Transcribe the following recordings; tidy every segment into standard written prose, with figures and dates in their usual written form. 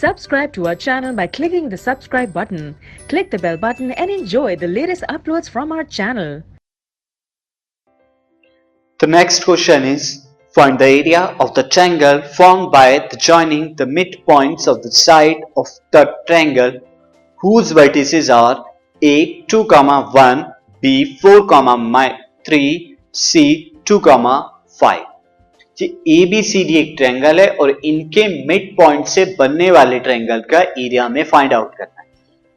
Subscribe to our channel by clicking the subscribe button. Click the bell button and enjoy the latest uploads from our channel. The next question is, find the area of the triangle formed by the joining the midpoints of the side of the triangle whose vertices are A 2, 1, B 4, 3, C 2, 5. ये ABCD एक triangle है और इनके mid point से बनने वाले triangle का area में फाइंड आउट करना है।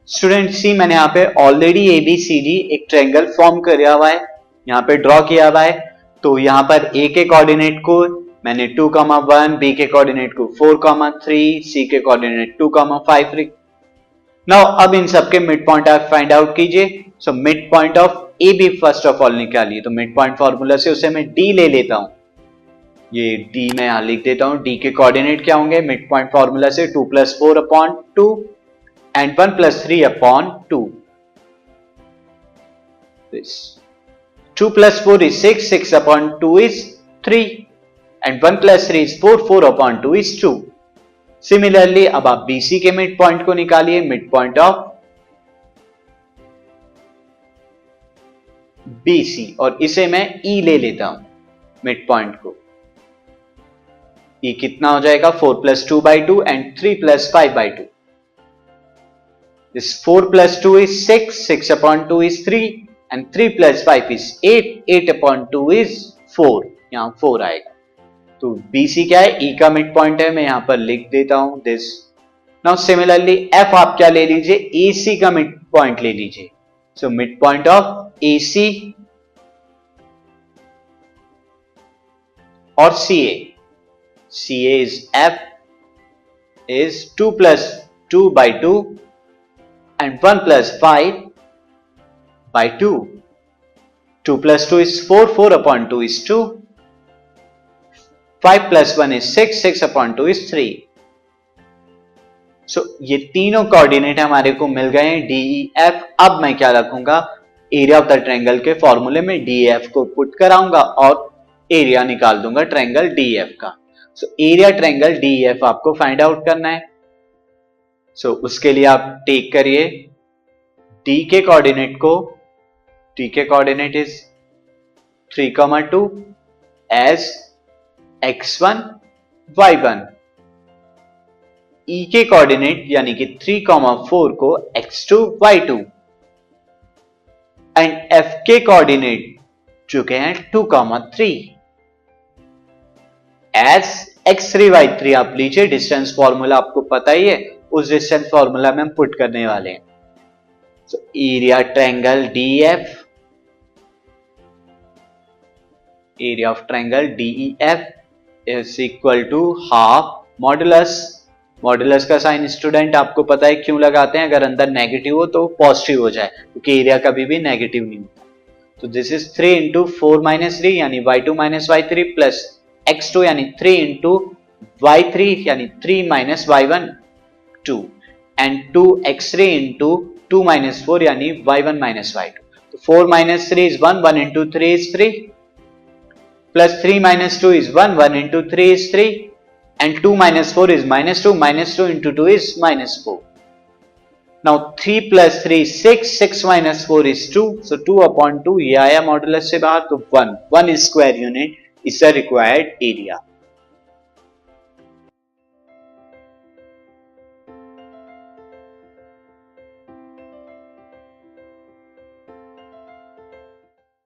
स्टूडेंट सी, मैंने यहाँ पे ऑलरेडी ABCD एक ट्रायंगल फॉर्म किया हुआ है, यहाँ पे ड्रॉ किया हुआ है। तो यहाँ पर A के कोऑर्डिनेट को मैंने 2, 1, B के कोऑर्डिनेट को 4, 3, C के कोऑर्डिनेट 2, 5 नाउ अब इन सबके मिड पॉइंट आप फाइंड आउट कीजिए। So mid point of AB first of all निकालिए। तो मिड पॉइंट फॉर्मूला से उसे मैं D ले लेता हूं। ये D मैं यहां लिख देता हूं। D के कोऑर्डिनेट क्या होंगे मिड पॉइंट फॉर्मूला से 2 + 4 / 2 and 1 + 3 / 2। 2 + 4 is 6, 6 / 2 is 3 and 1 + 3 is 4, 4 / 2 is 2। Similarly अब आप BC के मिड पॉइंट को निकालिए। मिड पॉइंट ऑफ BC और इसे मैं E ले लेता हूं मिड पॉइंट को। E कितना हो जाएगा 4 + 2/2 and 3 + 5/2। This 4 + 2 is 6, 6 / 2 is 3 and 3 + 5 is 8, 8 / 2 is 4। यहां 4 आएगा। तो BC क्या है E का मिड पॉइंट है, मैं यहां पर लिख देता हूं दिस। नाउ सिमिलरली F आप क्या ले लीजिए AC का मिड पॉइंट ले लीजिए। So mid point of AC और CA is F is 2 + 2/2 and 1 + 5/2। 2 + 2 is 4, 4 / 2 is 2, 5 + 1 is 6, 6 / 2 is 3। सो ये तीनों कोऑर्डिनेट हमारे को मिल गए हैं DEF। अब मैं क्या रखूंगा एरिया ऑफ द ट्रायंगल के फॉर्मूले में DEF को पुट कराऊंगा और एरिया निकाल दूंगा ट्रायंगल DEF का। सो एरिया ट्रायंगल DEF आपको फाइंड आउट करना है। सो उसके लिए आप टेक करिए D के coordinate is 3, 2 as x1, y1। E के कोऑर्डिनेट यानी कि 3, 4 को x2, y2 एंड F के कोऑर्डिनेट चुके हैं 2, 3 एज x3, y3 आप लीजिए। डिस्टेंस फॉर्मूला आपको पता ही है, उस डिस्टेंस फॉर्मूला में हम पुट करने वाले हैं। So area triangle DEF, area of triangle DEF is equal to half modulus का साइन स्टूडेंट आपको पता है क्यों लगाते हैं, अगर अंदर नेगेटिव हो तो पॉजिटिव हो जाए, क्योंकि एरिया कभी भी नेगेटिव नहीं होता। तो दिस इज 3 × 4 - 3 यानी y2 - y3 प्लस x2 यानी 3 × y3 यानी 3 - y1 2 एंड 2x3 × 2 - 4 यानी y1 - y2। तो 4 - 3 is 1, 1 × 3 is 3 plus 3 - 2 is 1, 1 × 3 is 3 and 2 - 4 is -2, -2 × 2 is -4। Now 3 + 3 is 6, 6 - 4 is 2, so 2 / 2 ये आया मॉडुलस से बाहर। तो 1 square unit is the required area।